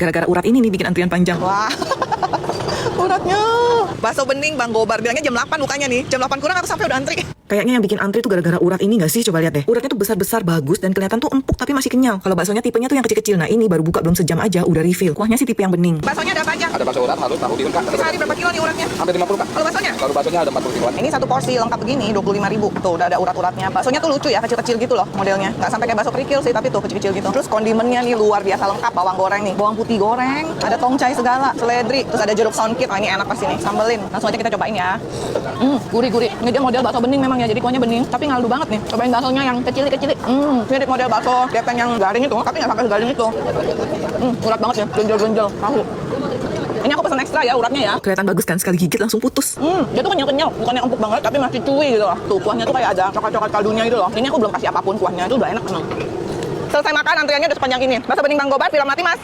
Gara-gara urat ini nih bikin antrian panjang. Wah, uratnya. Bakso bening Bang Gobar bilangnya jam 8 bukanya nih. Jam 8 kurang aku sampai udah antri. Kayaknya yang bikin antri tuh gara-gara urat ini gak sih? Coba lihat deh. Uratnya tuh besar-besar bagus dan kelihatan tuh empuk tapi masih kenyal. Kalau baksonya tipenya tuh yang kecil-kecil. Nah ini baru buka belum sejam aja udah refill. Kuahnya sih tipe yang bening. Baksonya ada apa aja? Ada bakso urat, halus, tahu dirun kak. Sehari berapa kilo nih uratnya? Hampir 50 kak. Kalau baksonya? Kalau baksonya ada 40 kiloan. Ini satu porsi lengkap begini 25.000. Tuh udah ada urat-uratnya. Baksonya tuh lucu ya, kecil-kecil gitu loh modelnya. Nggak sampai kayak bakso kerikil sih, tapi tuh kecil-kecil gitu. Terus kondimennya nih luar biasa lengkap. Bawang goreng nih, bawang putih goreng, ada tongcai segala, seledri, terus ada jeruk songkit. Oh, ini enak pasti nih, sambelin. Langsung aja kita cobain ya. Gurih-gurih. Ini dia model bakso bening memang ya, jadi kuahnya bening, tapi ngaldu banget nih. Cobain baksonya yang kecil-kecil. Mirip model bakso depeng yang garing itu, tapi nggak sampai segaring itu. Urat banget ya, genjel-genjel. Tahu. Ini aku pesan ekstra ya uratnya ya. Kelihatan bagus kan, sekali gigit langsung putus. Dia tuh kenyal-kenyal, bukannya empuk banget, tapi masih chewy gitu loh. Tuh kuahnya tuh kayak ada coklat-coklat kaldunya gitu loh. Ini aku belum kasih apapun kuahnya, itu udah enak memang. Selesai makan, antriannya udah sepanjang ini. Bakso bening Bang Gobar, film mati mas.